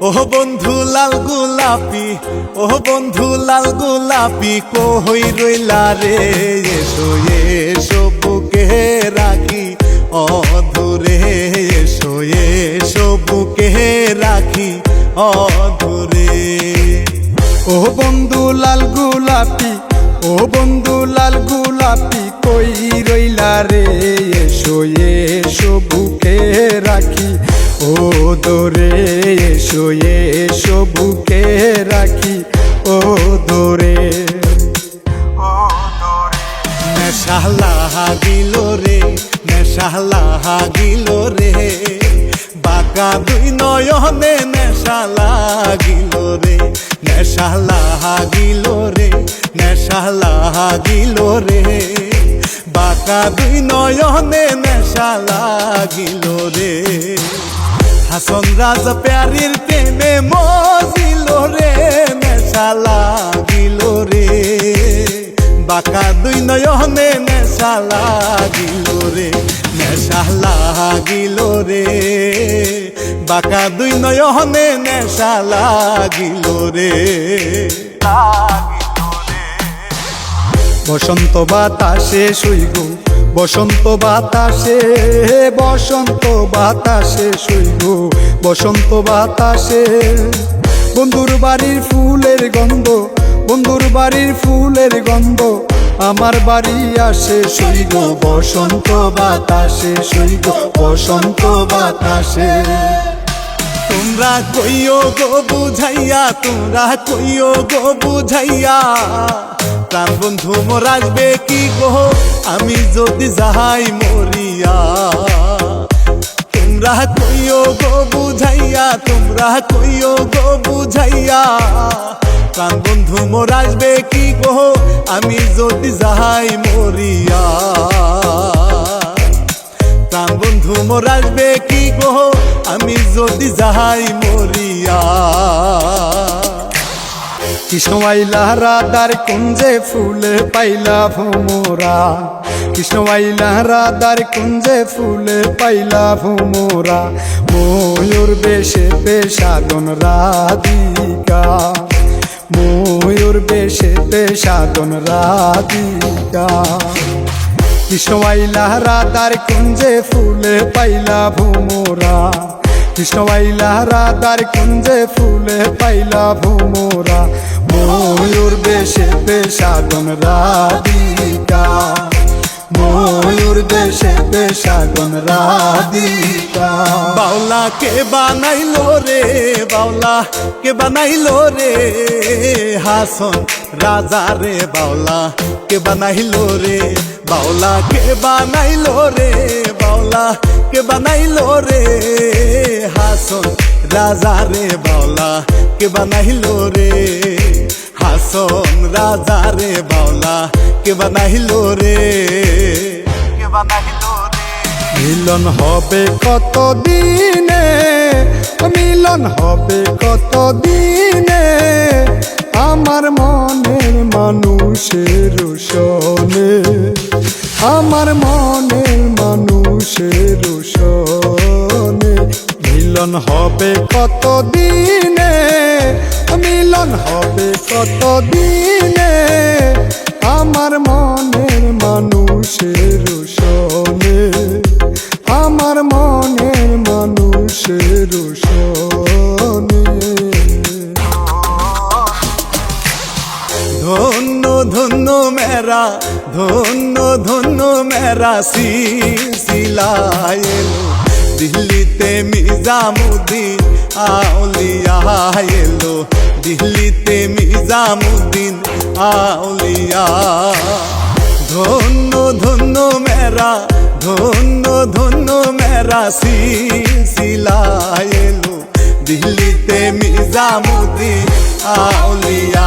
ও বন্ধু লাল গোলাপি, ও বন্ধু লাল গোলাপি, কই রইলা রে? এসো এসো বুকে রাখি অধরে, এসো এসো বুকে রাখি অধরে। ও বন্ধু লাল গোলাপি, ও বন্ধু লাল গোলাপি, কই রইলা রে? এসো এসো বুকে রাখি ও দোরে, এসো এসো বুকে রাখি ও দোরে। নেশা লাগিল রে, নেশা লাগিল রে, বাঁকা দুই নয়নে নেশা লাগিল রে, নেশা লাগিল রে, নেশা লাগিল রে, বাঁকা দুই নয়নে নেশা লাগিল রে। হাসন রাজা প্যারির প্রেমে মজিল রে, নেশা লাগিল রে, বাঁকা দুই নয়নে নেশা লাগিল রে, নেশা লাগিল রে, বাঁকা দুই নয়নে নেশা লাগিল রে। বসন্ত বাতাসে শুইগো, বসন্ত বাতাসে, বসন্ত বাতাসে শুইগো, বসন্ত বাতাসে। বন্ধুর বাড়ির ফুলের গন্ধ, বন্ধুর বাড়ির ফুলের গন্ধ আমার বাড়ি আসে শুইগো, বসন্ত বাতাসে শুইগো, বসন্ত বাতাসে। তোমরা কইও গো বুঝাইয়া, তোমরা কইও গো বুঝাইয়া, প্রাণ বন্ধু মোর আসবে কি গো আমি যদি যাই মরিয়া। তোমরা কইও গো বুঝাইয়া, তোমরা কইও গো বুঝাইয়া, প্রাণ বন্ধু মোর আসবে কি গো আমি যদি যাই মরিয়া। প্রাণ বন্ধু মোর আসবে কি গো আমি যদি যাই মরিয়া। কৃষ্ণ আইলা রাধার কুঞ্জে ফুলে পাইলা ভোমরা, কৃষ্ণ আইলা রাধার কুঞ্জে ফুলে পাইলা ভোমরা, ময়ূর বেশে সাধন রাধিকা, ময়ূর বেশে সাধন রাধিকা। কৃষ্ণ আইলা রাধার কুঞ্জে ফুলে পাইলা ভোমরা, কৃষ্ণ আইলা রাধার কুঞ্জে ফুলে পাইলা ভোমরা, ময়ূর বেশে সাধন রাধিকা, ময়ূর বেশে সাধন রাধিকা। বাউলা কে বানাইলো রে, বাউলা কে বানাইলো রে, হাসন রাজা রে, বাউলা কে বানাইলো রে, বাউলা কে বানাইলো রে, বাউলা কে বানাইলো রে, হাসন রাজা রে, বাউলা কে বানাইলো রে, হাসন রাজা রে, বাউলা কে বানাইলো রে, কে বানাইলো রে। মিলন হবে কত দিনে, মিলন হবে কত দিনে, আমার মনের মানুষের সনে, আমার মনের মানুষের সনে। মিলন হবে কত দিনে, মিলন হবে কত দিনে, আমার মনের মানুষের সনে, আমার মনের মানুষের সনে। ধন্য ধন্য মেরা, ধন্য ধন্য মেরা সিলসিলা এলো, দিল্লিতে নিজামুদ্দিন আউলিয়া এলো, দিল্লিতে নিজামুদ্দিন আউলিয়া। ধন্য ধন্য মেরা, ধন্য ধন্য মেরা সিলসিলা এলো, দিল্লিতে নিজামুদ্দিন আউলিয়া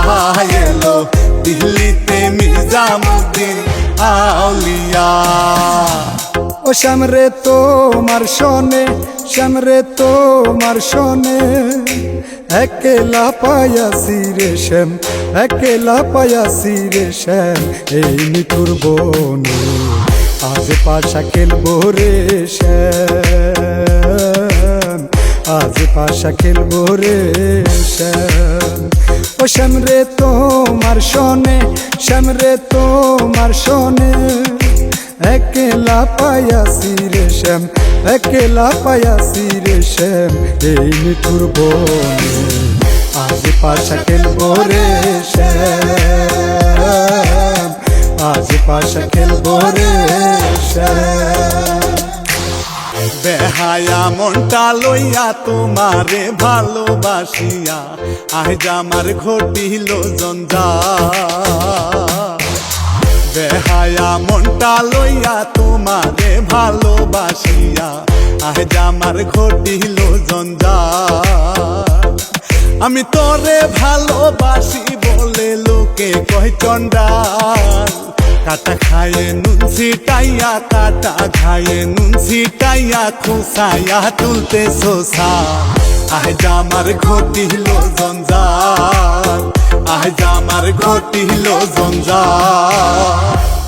এলো, দিল্লিতে নিজামুদ্দিন আউলিয়া। ও শ্যামরে তোমার শোনে, শ্যামরে তোমার শোনে, একলা পায়াসি রে শ্যাম, একলা পায়াসি রে শ্যাম, এই মিঠুর বনে আজ পাশা খেলবো রে শ্যাম, আজ পাশা খেলবো রে শ্যাম। ও শ্যাম রে তোমার শোনে, শ্যাম রে তোমার শোনে, একলা পায়াসি রে শ্যাম, একলা পায়াসি রে শ্যাম, এই নিঠুর বনে আজ পাশা খেলবো রে শ্যাম, আজ পাশা খেলবো রে শ্যাম। বেহায়া মনটা লইয়া তোমারে ভালোবাসিয়া আজ আমার ঘটিল জঞ্জাল। বেহায়া মনটা লইয়া তোমারে ভালোবাসিয়া আজ আমার ঘটিল জঞ্জাল। আমি তোরে ভালোবাসি বলে লোকে কয় চন্ডাল। কাটা খায়ে নুন ছিটাইয়া, কাটা খায়ে নুন ছিটাইয়া, খুসাইয়া তুলতে সোসা আজ আমার ঘটিল জঞ্জাল, আজ আমার ঘটিল জঞ্জাল।